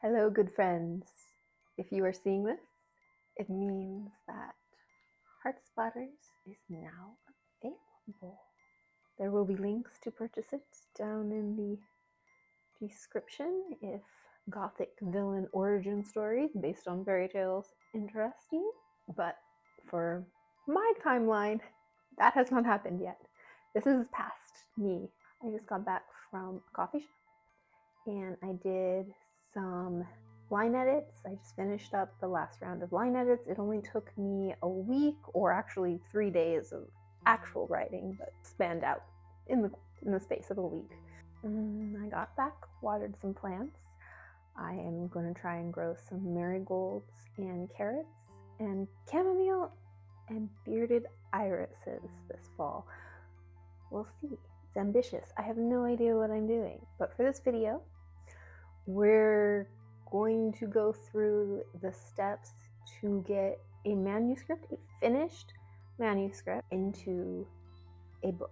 Hello, good friends. If you are seeing this, it means that Heart Splatters is now available. There will be links to purchase it down in the description if Gothic Villain Origin stories based on fairy tales interest you. But for my timeline, that has not happened yet. This is past me. I just got back from a coffee shop and I did some line edits. I just finished up the last round of line edits. It only took me a week, or actually 3 days of actual writing, but spanned out in the space of a week. I got back, watered some plants. I am going to try and grow some marigolds and carrots and chamomile and bearded irises this fall. We'll see. It's ambitious. I have no idea what I'm doing. But for this video, we're going to go through the steps to get a manuscript, a finished manuscript, into a book.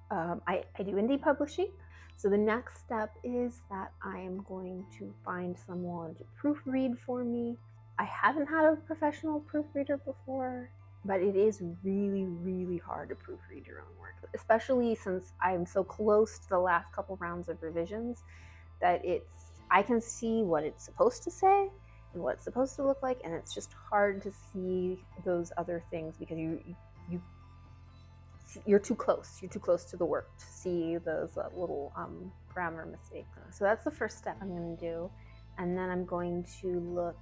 I do indie publishing, so the next step is that I am going to find someone to proofread for me. I haven't had a professional proofreader before, but it is really, really hard to proofread your own work, especially since I'm so close to the last couple rounds of revisions that I can see what it's supposed to say and what it's supposed to look like, and it's just hard to see those other things because you're too close. You're too close to the work to see those little grammar mistakes. So that's the first step I'm going to do, and then I'm going to look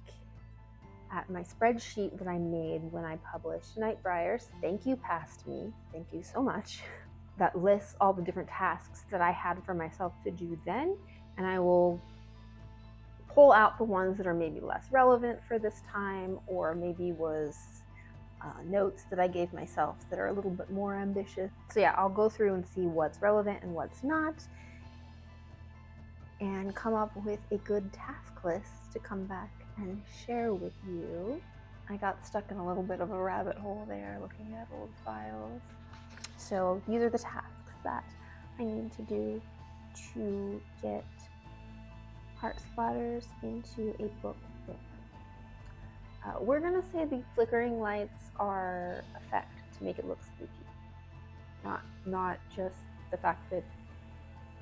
at my spreadsheet that I made when I published Nightbriars. Thank you, past me. Thank you so much. That lists all the different tasks that I had for myself to do then, and I will pull out the ones that are maybe less relevant for this time, or maybe was notes that I gave myself that are a little bit more ambitious. So yeah, I'll go through and see what's relevant and what's not, and come up with a good task list to come back and share with you. I got stuck in a little bit of a rabbit hole there looking at old files. So these are the tasks that I need to do to get Heart Splatters into a book. We're gonna say the flickering lights are effect to make it look spooky, not just the fact that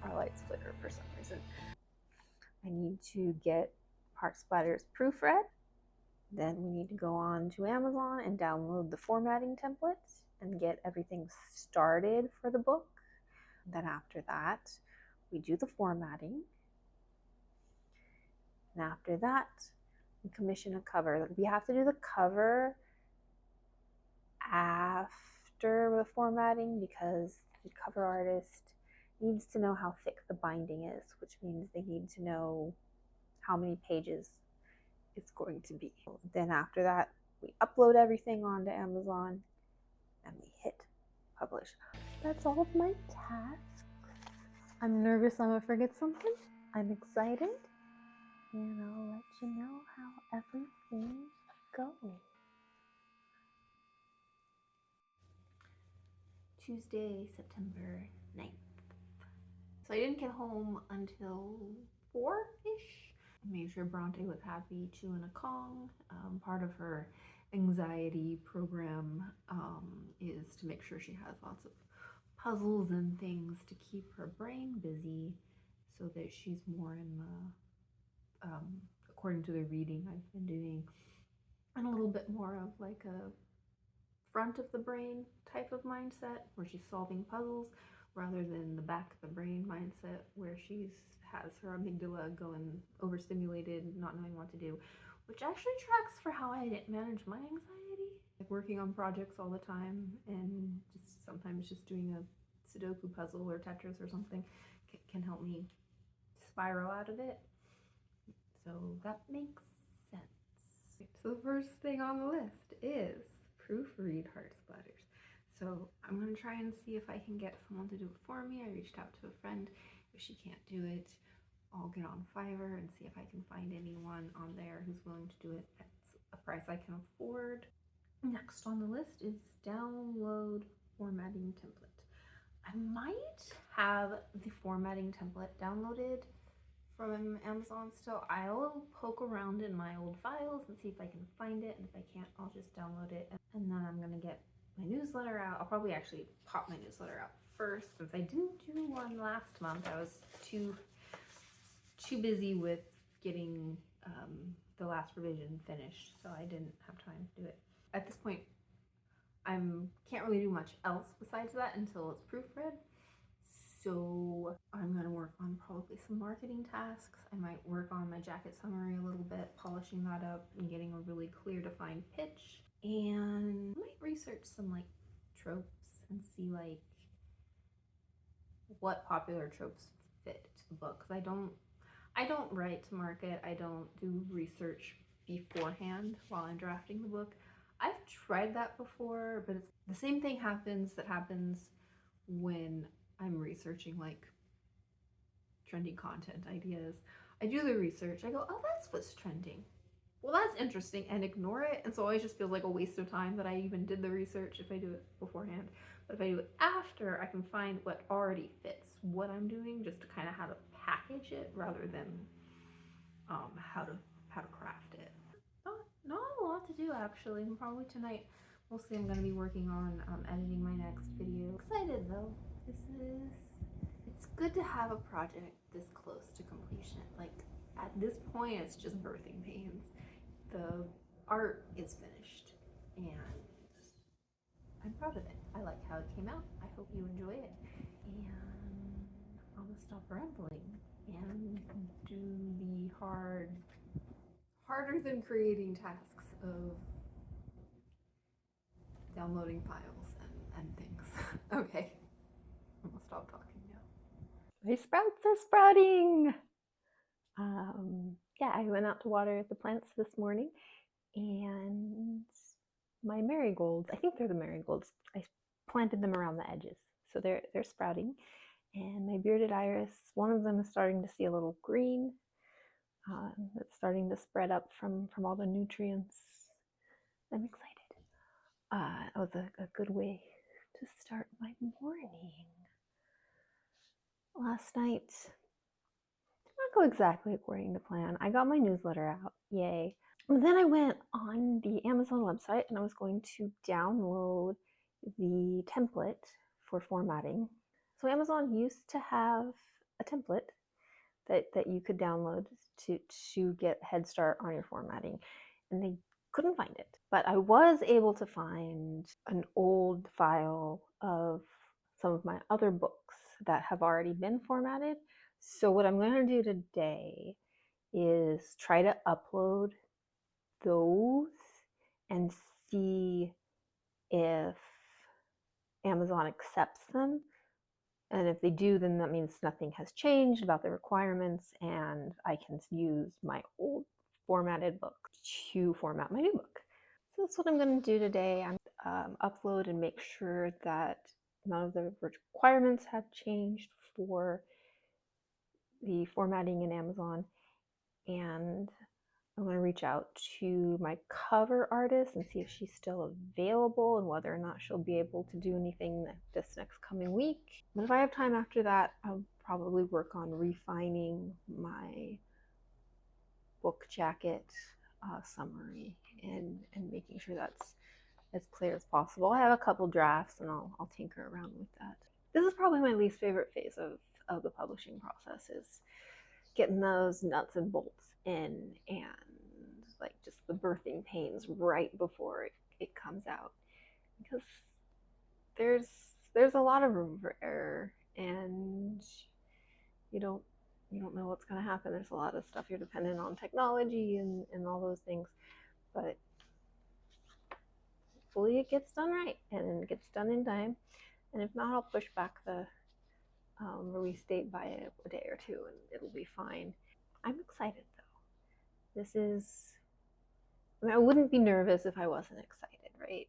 our lights flicker for some reason. I need to get Heart Splatters proofread. Then we need to go on to Amazon and download the formatting templates and get everything started for the book. Then after that, we do the formatting. And after that, we commission a cover. We have to do the cover after the formatting because the cover artist needs to know how thick the binding is, which means they need to know how many pages it's going to be. Then after that, we upload everything onto Amazon and we hit publish. That's all of my tasks. I'm nervous I'm gonna forget something. I'm excited, and I'll let you know how everything goes. Tuesday, September 9th. So I didn't get home until 4-ish. I made sure Bronte was happy chewing a Kong. Part of her anxiety program is to make sure she has lots of puzzles and things to keep her brain busy so that she's more in the, according to the reading I've been doing, and a little bit more of like a front of the brain type of mindset where she's solving puzzles rather than the back of the brain mindset where she has her amygdala going overstimulated, not knowing what to do, which actually tracks for how I didn't manage my anxiety. Like working on projects all the time and just sometimes just doing a Sudoku puzzle or Tetris or something can help me spiral out of it. So that makes sense. So the first thing on the list is proofread Heart Splatters. So I'm gonna try and see if I can get someone to do it for me. I reached out to a friend. If she can't do it, I'll get on Fiverr and see if I can find anyone on there who's willing to do it at a price I can afford. Next on the list is download formatting template. I might have the formatting template downloaded from Amazon still. I'll poke around in my old files and see if I can find it, and if I can't, I'll just download it. And then I'm gonna get my newsletter out. I'll probably actually pop my newsletter out first, since I didn't do one last month. I was too busy with getting the last revision finished, so I didn't have time to do it. At this point, I can't really do much else besides that until it's proofread. So I'm gonna work on probably some marketing tasks. I might work on my jacket summary a little bit, polishing that up and getting a really clear defined pitch. And I might research some like tropes and see like what popular tropes fit the book. Cause I don't write to market. I don't do research beforehand while I'm drafting the book. I've tried that before, but it's the same thing happens when I'm researching like trending content ideas. I do the research. I go, oh, that's what's trending. Well, that's interesting, and ignore it. And so it always just feels like a waste of time that I even did the research if I do it beforehand. But if I do it after, I can find what already fits what I'm doing, just to kind of how to package it rather than how to craft it. Not a lot to do actually. Probably tonight, mostly I'm going to be working on editing my next video. Excited though. It's good to have a project this close to completion. Like at this point, it's just birthing pains. The art is finished and I'm proud of it. I like how it came out. I hope you enjoy it. And I'm gonna stop rambling and do the harder than creating tasks of downloading files and things. Okay, I'm gonna stop talking now. My sprouts are sprouting! Yeah, I went out to water the plants this morning, and my marigolds, I think they're the marigolds, I planted them around the edges, so they're sprouting. And my bearded iris, one of them is starting to see a little green. It's starting to spread up from all the nutrients. I'm excited. That was a good way to start my morning. Last night did not go exactly according to plan. I got my newsletter out, yay. And then I went on the Amazon website and I was going to download the template for formatting. So Amazon used to have a template that you could download to get head start on your formatting, and they couldn't find it. But I was able to find an old file of some of my other books that have already been formatted. So what I'm going to do today is try to upload those and see if Amazon accepts them. And if they do, then that means nothing has changed about the requirements and I can use my old formatted book to format my new book. So that's what I'm going to do today. I'm upload and make sure that none of the requirements have changed for the formatting in Amazon. And I'm going to reach out to my cover artist and see if she's still available and whether or not she'll be able to do anything this next coming week. But if I have time after that, I'll probably work on refining my book jacket summary and making sure that's as clear as possible. I have a couple drafts and I'll tinker around with that. This is probably my least favorite phase of the publishing process, is getting those nuts and bolts in and like just the birthing pains right before it comes out, because there's a lot of room for error and you don't know what's going to happen. There's a lot of stuff you're dependent on technology and all those things, but hopefully it gets done right and it gets done in time. And if not, I'll push back the release date by a day or two and it'll be fine. I'm excited though. This is, I mean, I wouldn't be nervous if I wasn't excited, right?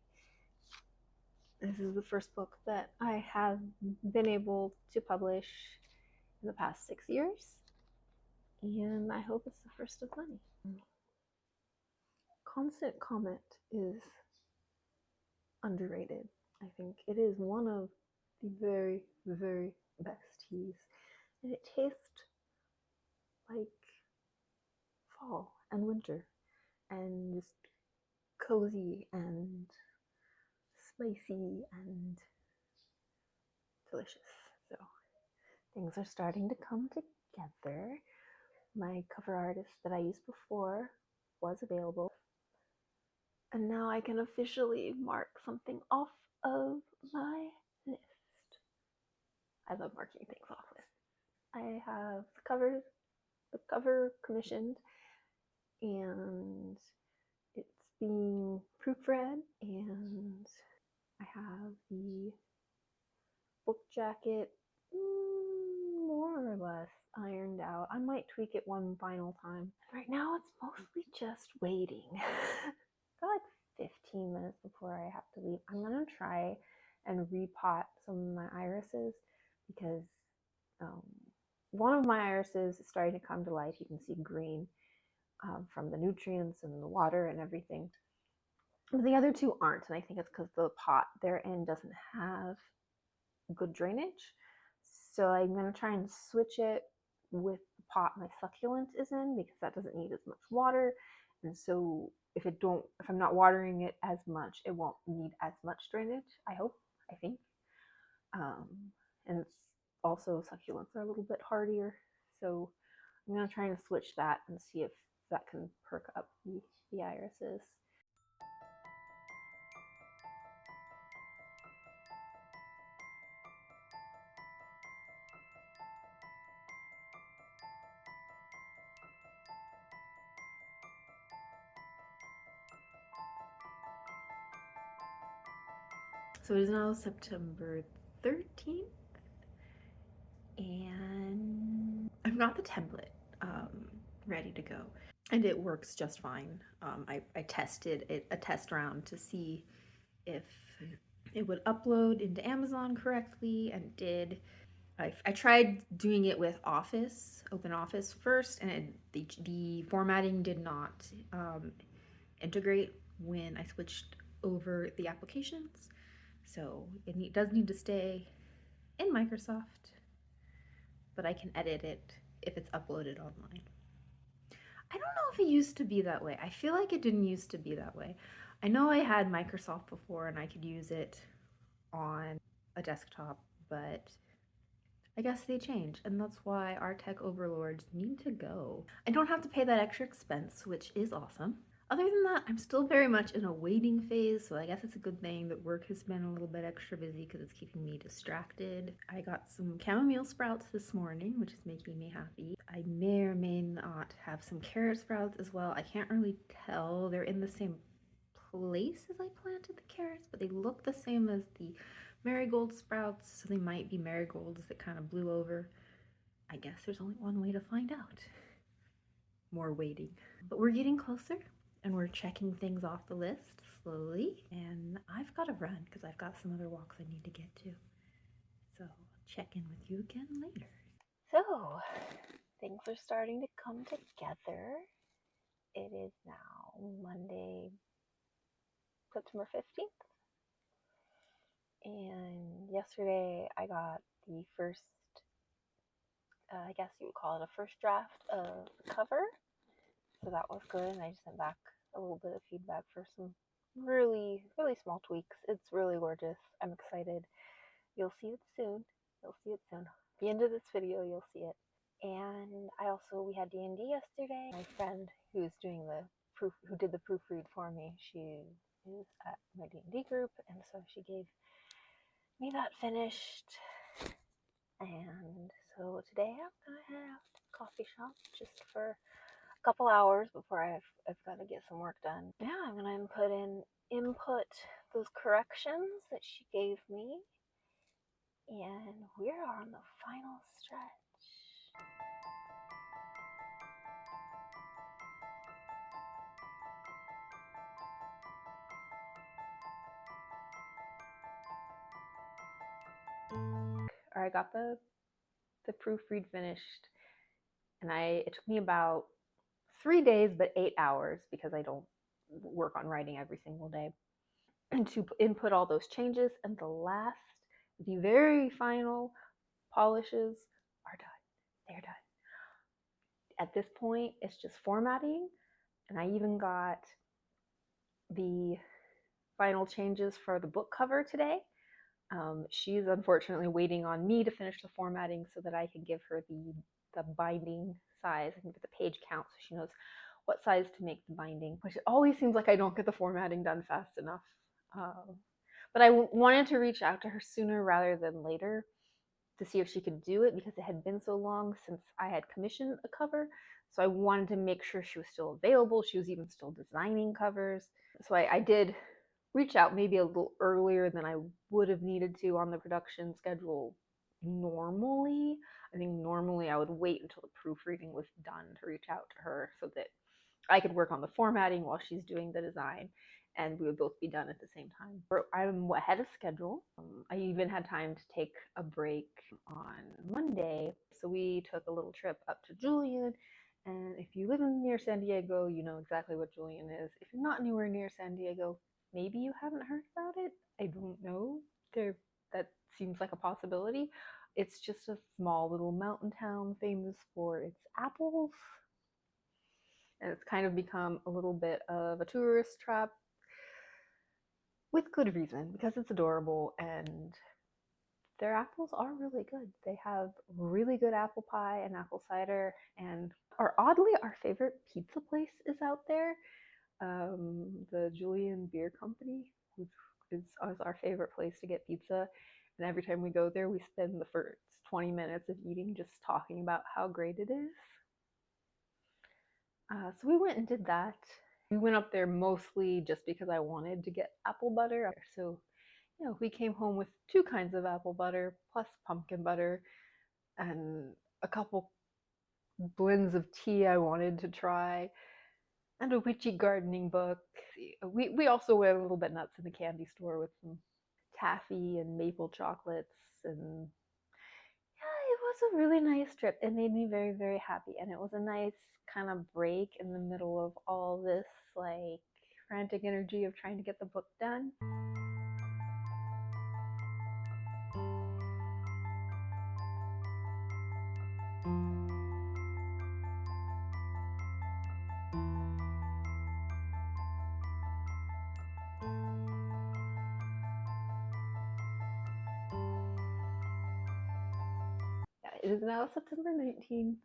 This is the first book that I have been able to publish in the past 6 years, and I hope it's the first of many. Constant comment is underrated. I think it is one of the very, very best teas, and it tastes like fall and winter and just cozy and spicy and delicious. So things are starting to come together. My cover artist that I used before was available, and now I can officially mark something off of my list. I love marking things off lists. I have the cover commissioned, and it's being proofread, and I have the book jacket more or less ironed out. I might tweak it one final time. Right now it's mostly just waiting. Got like 15 minutes before I have to leave. I'm gonna try and repot some of my irises because one of my irises is starting to come to life. You can see green from the nutrients and the water and everything. But the other two aren't, and I think it's because the pot they're in doesn't have good drainage. So I'm going to try and switch it with the pot my succulent is in, because that doesn't need as much water. And so if I'm not watering it as much, it won't need as much drainage. I hope, I think. And it's also, succulents are a little bit hardier. So I'm going to try and switch that and see if that can perk up the irises. So it is now September 13th, and I've got the template ready to go, and it works just fine. I tested a test round to see if it would upload into Amazon correctly, and did. I tried doing it with Open Office first, and the formatting did not integrate when I switched over the applications. So it does need to stay in Microsoft, but I can edit it if it's uploaded online. I don't know if it used to be that way. I feel like it didn't used to be that way. I know I had Microsoft before and I could use it on a desktop, but I guess they changed, and that's why our tech overlords need to go. I don't have to pay that extra expense, which is awesome. Other than that, I'm still very much in a waiting phase, so I guess it's a good thing that work has been a little bit extra busy because it's keeping me distracted. I got some chamomile sprouts this morning, which is making me happy. I may or may not have some carrot sprouts as well. I can't really tell. They're in the same place as I planted the carrots, but they look the same as the marigold sprouts, so they might be marigolds that kind of blew over. I guess there's only one way to find out. More waiting. But we're getting closer, and we're checking things off the list slowly, and I've got to run because I've got some other walks I need to get to. So I'll check in with you again later. So things are starting to come together. It is now Monday, September 15th. And yesterday I got the first, I guess you would call it a first draft of the cover. So that was good, and I just sent back a little bit of feedback for some really, really small tweaks. It's really gorgeous. I'm excited. You'll see it soon. At the end of this video, you'll see it. And we had D&D yesterday. My friend who did the proofread for me, she is at my D&D group, and so she gave me that finished. And so today I'm gonna head out to the coffee shop just for a couple hours before I've got to get some work done. Yeah, I'm gonna input those corrections that she gave me, and we're on the final stretch. Or I got the proofread finished, and it took me about 3 days, but 8 hours, because I don't work on writing every single day, and to input all those changes. And the very final polishes are done. They're done. At this point, it's just formatting, and I even got the final changes for the book cover today. She's unfortunately waiting on me to finish the formatting so that I can give her the binding size and the page count so she knows what size to make the binding, which it always seems like I don't get the formatting done fast enough. But I wanted to reach out to her sooner rather than later to see if she could do it because it had been so long since I had commissioned a cover. So I wanted to make sure she was still available. She was even still designing covers. So I did reach out maybe a little earlier than I would have needed to on the production schedule normally. I think normally I would wait until the proofreading was done to reach out to her so that I could work on the formatting while she's doing the design and we would both be done at the same time. I'm ahead of schedule. I even had time to take a break on Monday. So we took a little trip up to Julian. And if you live near San Diego, you know exactly what Julian is. If you're not anywhere near San Diego, maybe you haven't heard about it. I don't know. That seems like a possibility. It's just a small little mountain town famous for its apples. And it's kind of become a little bit of a tourist trap with good reason because it's adorable and their apples are really good. They have really good apple pie and apple cider, and oddly our favorite pizza place is out there. The Julian Beer Company, which is our favorite place to get pizza. And every time we go there, we spend the first 20 minutes of eating just talking about how great it is. So we went and did that. We went up there mostly just because I wanted to get apple butter. So, we came home with 2 kinds of apple butter plus pumpkin butter and a couple blends of tea I wanted to try and a witchy gardening book. We also went a little bit nuts in the candy store with some taffy and maple chocolates, and yeah, it was a really nice trip. It made me very, very happy, and it was a nice kind of break in the middle of all this like frantic energy of trying to get the book done. It is now September 19th,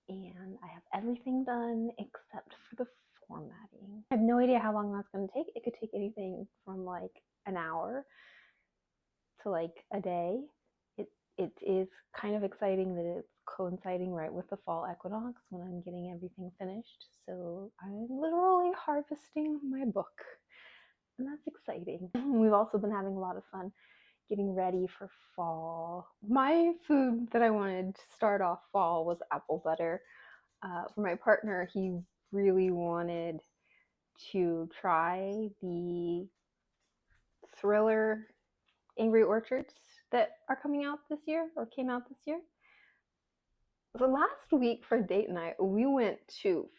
and I have everything done except for the formatting. I have no idea how long that's going to take. It could take anything from like an hour to like a day. It is kind of exciting that it's coinciding right with the fall equinox when I'm getting everything finished. So I'm literally harvesting my book, and that's exciting. We've also been having a lot of fun getting ready for fall. My food that I wanted to start off fall was apple butter. For my partner, he really wanted to try the thriller Angry Orchards that are coming out this year or came out this year. So last week for date night, we went to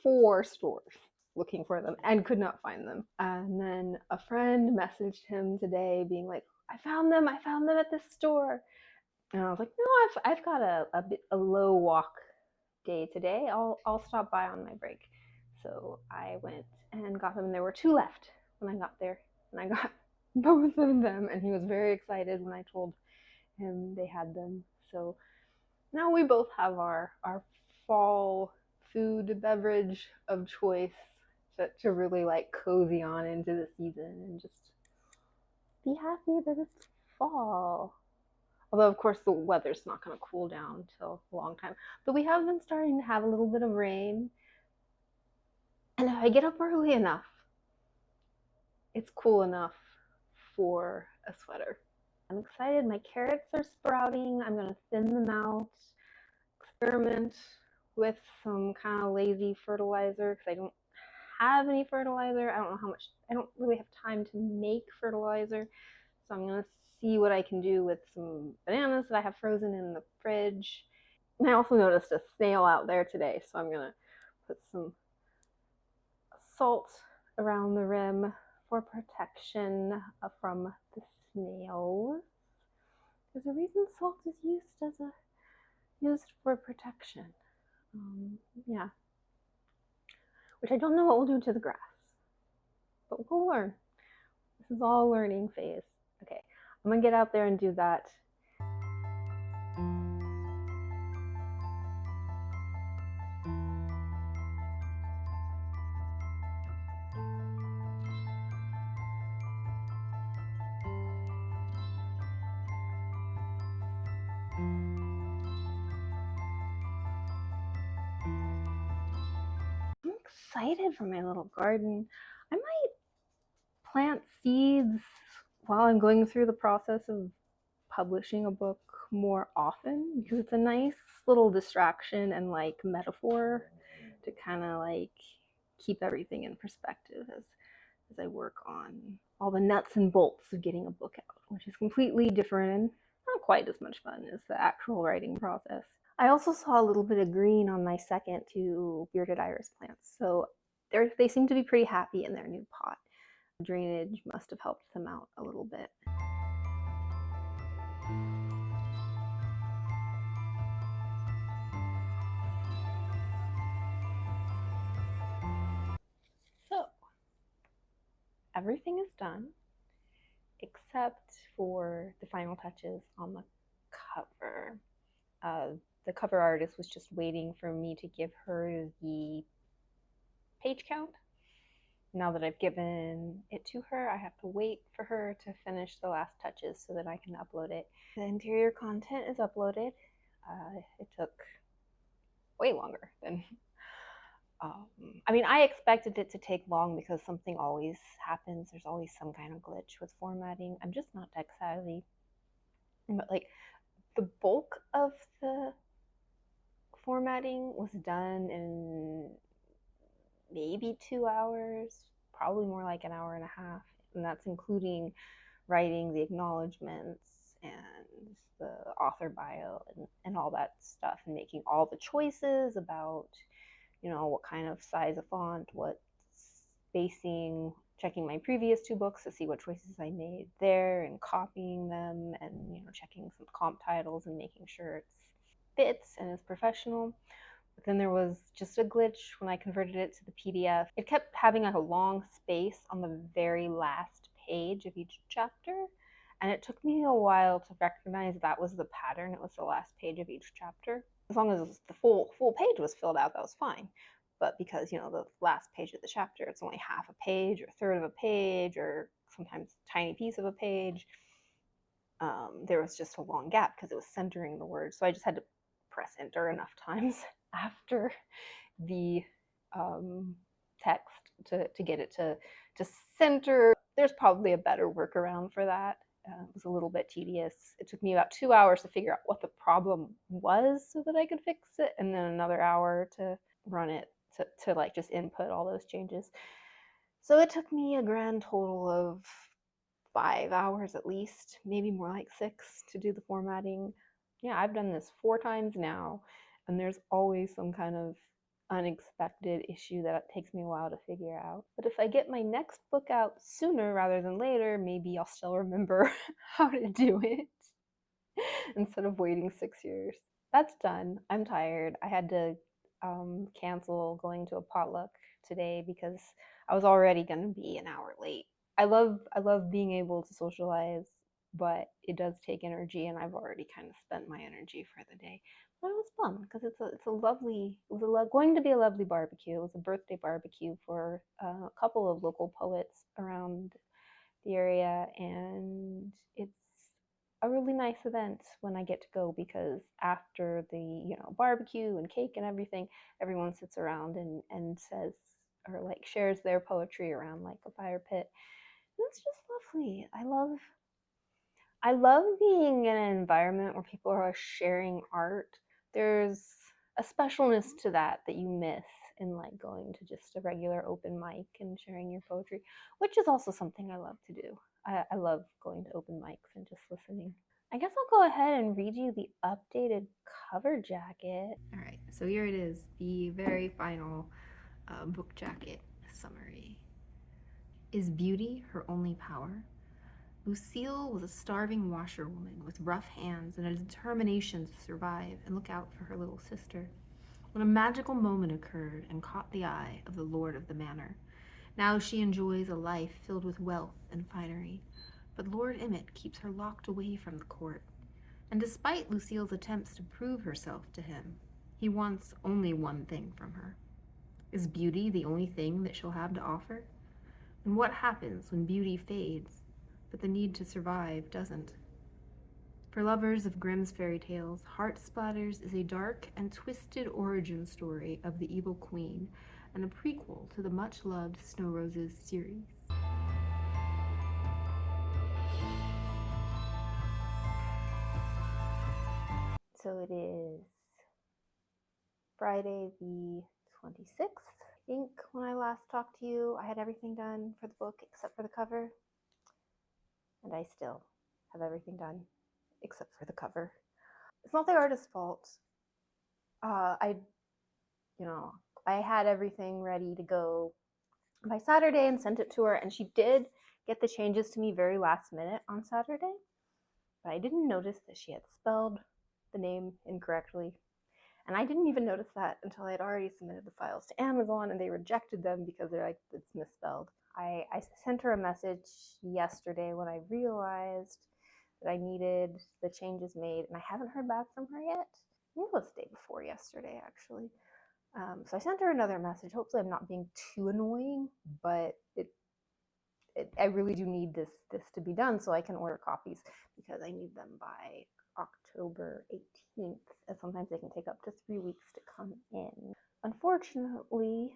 4 stores looking for them and could not find them. And then a friend messaged him today being like, I found them at this store. And I was like, no, I've got a low walk day today. I'll stop by on my break. So I went and got them. There were 2 left when I got there, and I got both of them. And he was very excited when I told him they had them. So now we both have our fall food beverage of choice to really like cozy on into the season and just be happy that it's fall. Although, of course, the weather's not going to cool down until a long time. But we have been starting to have a little bit of rain. And if I get up early enough, it's cool enough for a sweater. I'm excited. My carrots are sprouting. I'm going to thin them out, experiment with some kind of lazy fertilizer because I don't have any fertilizer. I don't know how much, I don't really have time to make fertilizer. So I'm going to see what I can do with some bananas that I have frozen in the fridge. And I also noticed a snail out there today, so I'm going to put some salt around the rim for protection from the snails. There's a reason salt is used for protection. Yeah. Which I don't know what we'll do to the grass, but we'll learn. This is all a learning phase. Okay, I'm gonna get out there and do that. I'm excited for my little garden. I might plant seeds while I'm going through the process of publishing a book more often, because it's a nice little distraction and like metaphor to kind of like keep everything in perspective as I work on all the nuts and bolts of getting a book out, which is completely different and not quite as much fun as the actual writing process. I also saw a little bit of green on my second two bearded iris plants, so they seem to be pretty happy in their new pot. Drainage must have helped them out a little bit. So everything is done except for the final touches on the cover. The cover artist was just waiting for me to give her the page count. Now that I've given it to her, I have to wait for her to finish the last touches so that I can upload it. The interior content is uploaded. It took way longer than I expected it to take long because something always happens. There's always some kind of glitch with formatting. I'm just not tech savvy. But like the bulk of the formatting was done in maybe 2 hours, probably more like an hour and a half. And that's including writing the acknowledgments and the author bio and all that stuff, and making all the choices about, what kind of size of font, what spacing, checking my previous two books to see what choices I made there and copying them, and checking some comp titles and making sure it fits and is professional. But then there was just a glitch when I converted it to the PDF. It kept having like a long space on the very last page of each chapter, and it took me a while to recognize that was the pattern. It was the last page of each chapter. As long as the full page was filled out, that was fine. But because the last page of the chapter, it's only half a page or a third of a page or sometimes a tiny piece of a page, there was just a long gap because it was centering the word. So I just had to press enter enough times after the text to get it to center. There's probably a better workaround for that. It was a little bit tedious. It took me about 2 hours to figure out what the problem was so that I could fix it, and then another hour to run it to like just input all those changes. So it took me a grand total of 5 hours at least, maybe more like 6, to do the formatting. Yeah, I've done this 4 times now, and there's always some kind of unexpected issue that it takes me a while to figure out. But if I get my next book out sooner rather than later, maybe I'll still remember how to do it instead of waiting 6 years. That's done. I'm tired. I had to cancel going to a potluck today because I was already going to be an hour late. I love being able to socialize, but it does take energy, and I've already kind of spent my energy for the day. But I was bummed because it was going to be a lovely barbecue. It was a birthday barbecue for a couple of local poets around the area, and it's a really nice event when I get to go, because after the barbecue and cake and everything, everyone sits around and says, or like shares their poetry around like a fire pit. And it's just lovely. I love being in an environment where people are sharing art. There's a specialness to that you miss in like going to just a regular open mic and sharing your poetry, which is also something I love to do. I love going to open mics and just listening. I guess I'll go ahead and read you the updated cover jacket. All right, so here it is, the very final book jacket summary. Is beauty her only power? Lucille was a starving washerwoman with rough hands and a determination to survive and look out for her little sister. when a magical moment occurred and caught the eye of the lord of the manor. Now she enjoys a life filled with wealth and finery, but Lord Emmett keeps her locked away from the court. And despite Lucille's attempts to prove herself to him, he wants only one thing from her. Is beauty the only thing that she'll have to offer? And what happens when beauty fades, but the need to survive doesn't? For lovers of Grimm's fairy tales, Heart Splatters is a dark and twisted origin story of the evil queen, and a prequel to the much-loved Snow Roses series. So it is Friday the 26th. I think when I last talked to you, I had everything done for the book except for the cover. And I still have everything done except for the cover. It's not the artist's fault. I had everything ready to go by Saturday and sent it to her, and she did get the changes to me very last minute on Saturday. But I didn't notice that she had spelled the name incorrectly. And I didn't even notice that until I had already submitted the files to Amazon and they rejected them because they're like, it's misspelled. I sent her a message yesterday when I realized that I needed the changes made, and I haven't heard back from her yet. I think it was the day before yesterday, actually. So I sent her another message. Hopefully, I'm not being too annoying, but I really do need this to be done so I can order copies because I need them by October 18th, and sometimes they can take up to 3 weeks to come in. Unfortunately,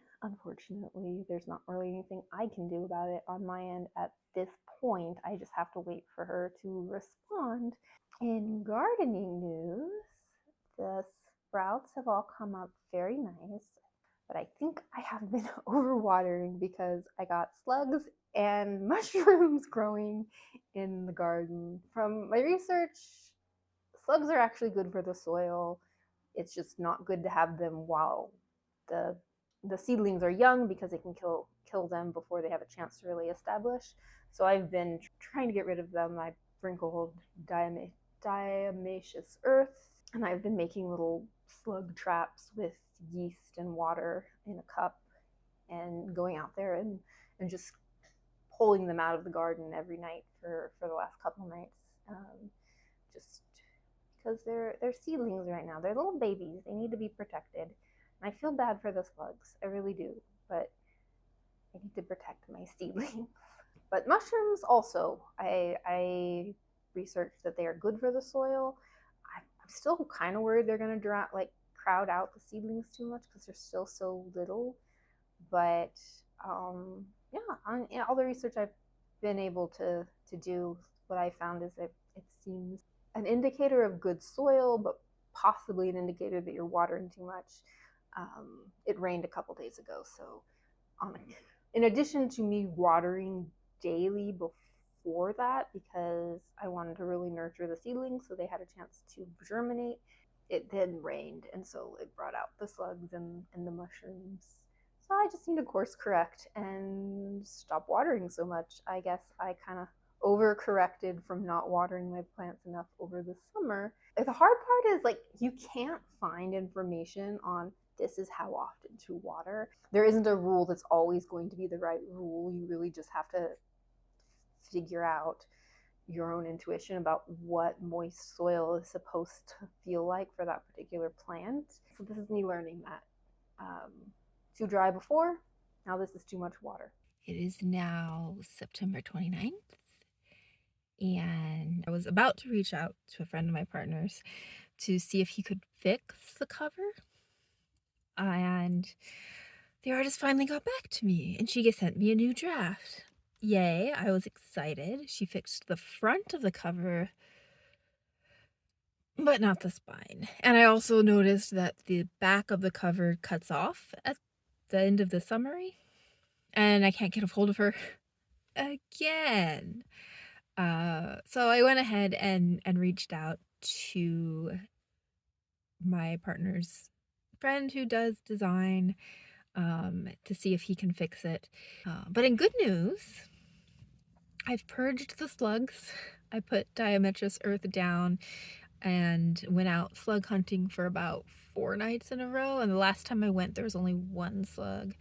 there's not really anything I can do about it on my end at this point. I just have to wait for her to respond. In gardening news, the sprouts have all come up very nice, but I think I have been overwatering because I got slugs and mushrooms growing in the garden. From my research, slugs are actually good for the soil. It's just not good to have them while the seedlings are young because it can kill them before they have a chance to really establish. So I've been trying to get rid of them. I sprinkled diatomaceous earth, and I've been making little slug traps with yeast and water in a cup and going out there and just pulling them out of the garden every night for the last couple nights. Just because they're seedlings right now. They're little babies. They need to be protected. And I feel bad for the slugs. I really do. But I need to protect my seedlings. But mushrooms also, I researched that they are good for the soil. I'm still kind of worried they're going to crowd out the seedlings too much because they're still so little. But yeah, on all the research I've been able to do, what I found is that it seems an indicator of good soil, but possibly an indicator that you're watering too much. It rained a couple days ago, so in addition to me watering daily before that, because I wanted to really nurture the seedlings so they had a chance to germinate, it then rained, and so it brought out the slugs and the mushrooms. So I just need to course correct and stop watering so much. I guess I kind of overcorrected from not watering my plants enough over the summer. The hard part is like you can't find information on this is how often to water. There isn't a rule that's always going to be the right rule. You really just have to figure out your own intuition about what moist soil is supposed to feel like for that particular plant. So this is me learning that. Too dry before, now this is too much water. It is now September 29th, and I was about to reach out to a friend of my partner's to see if he could fix the cover, and the artist finally got back to me, and she sent me a new draft. Yay, I was excited. She fixed the front of the cover, but not the spine. And I also noticed that the back of the cover cuts off at the end of the summary, and I can't get a hold of her again. So I went ahead and reached out to my partner's friend who does design to see if he can fix it. But in good news, I've purged the slugs. I put diatomaceous earth down and went out slug hunting for about 4 nights in a row. And the last time I went, there was only one slug.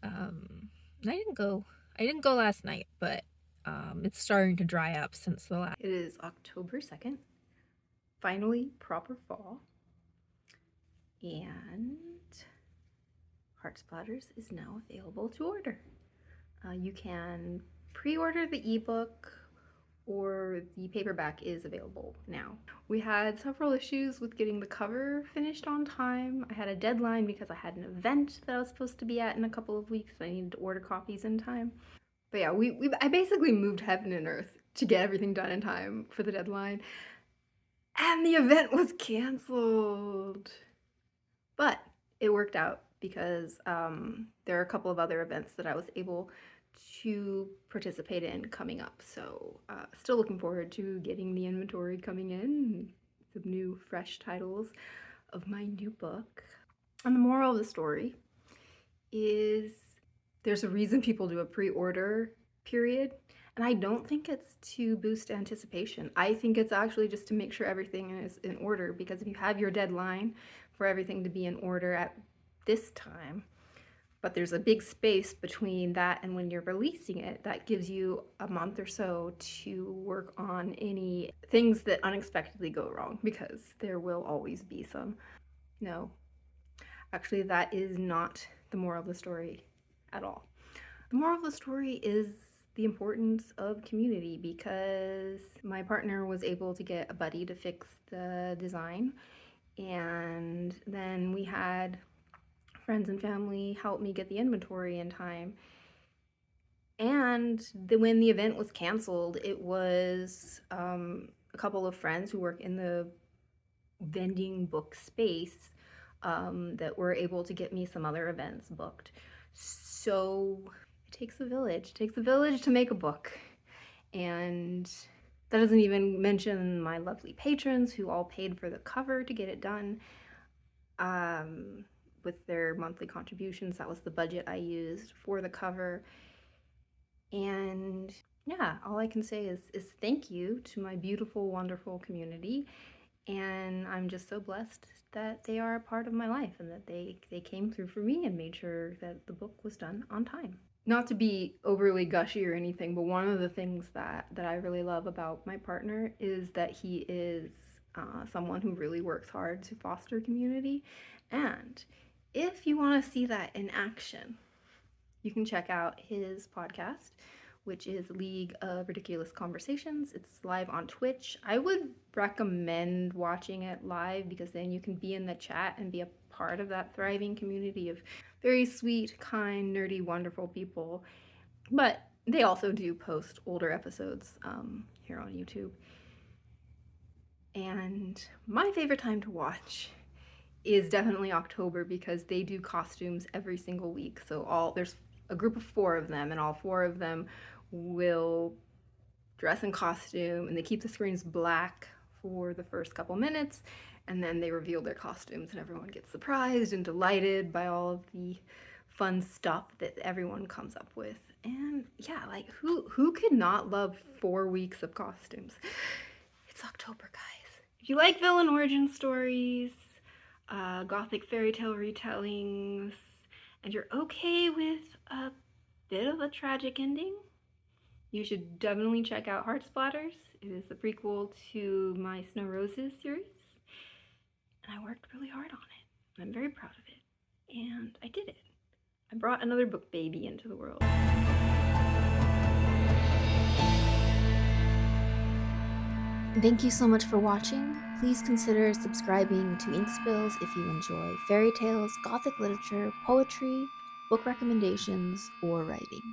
And I didn't go last night, but it's starting to dry up since the last. It is October 2nd, finally proper fall, and Heart Splatters is now available to order. You can pre-order the ebook, or the paperback is available now. We had several issues with getting the cover finished on time. I had a deadline because I had an event that I was supposed to be at in a couple of weeks. I needed to order copies in time. But yeah, I basically moved heaven and earth to get everything done in time for the deadline. And the event was canceled. But it worked out because there are a couple of other events that I was able to participate in coming up. So still looking forward to getting the inventory coming in, some new fresh titles of my new book. And the moral of the story is there's a reason people do a pre-order period. And I don't think it's to boost anticipation. I think it's actually just to make sure everything is in order, because if you have your deadline for everything to be in order at this time, but there's a big space between that and when you're releasing it, that gives you a month or so to work on any things that unexpectedly go wrong, because there will always be some. No, actually, that is not the moral of the story at all. The moral of the story is the importance of community, because my partner was able to get a buddy to fix the design, and then we had friends and family help me get the inventory in time. And when the event was canceled, it was a couple of friends who work in the vending book space that were able to get me some other events booked. So it takes a village. It takes a village to make a book. And that doesn't even mention my lovely patrons who all paid for the cover to get it done with their monthly contributions. That was the budget I used for the cover. And yeah, all I can say is thank you to my beautiful, wonderful community. And I'm just so blessed that they are a part of my life, and that they came through for me and made sure that the book was done on time. Not to be overly gushy or anything, but one of the things that I really love about my partner is that he is someone who really works hard to foster community. And if you want to see that in action, you can check out his podcast, which is League of Ridiculous Conversations. It's live on Twitch. I would recommend watching it live, because then you can be in the chat and be a part of that thriving community of very sweet, kind, nerdy, wonderful people. But they also do post older episodes here on YouTube. And my favorite time to watch is definitely October, because they do costumes every single week. So there's a group of 4 of them, and all 4 of them will dress in costume, and they keep the screens black for the first couple minutes, and then they reveal their costumes, and everyone gets surprised and delighted by all of the fun stuff that everyone comes up with. And yeah, like who could not love 4 weeks of costumes? It's October, guys. If you like villain origin stories, Gothic fairy tale retellings, and you're okay with a bit of a tragic ending, you should definitely check out Heart Splatters. It is the prequel to my Snow Roses series, and I worked really hard on it. I'm very proud of it, and I did it. I brought another book baby into the world. Thank you so much for watching. Please consider subscribing to Ink Spills if you enjoy fairy tales, Gothic literature, poetry, book recommendations, or writing.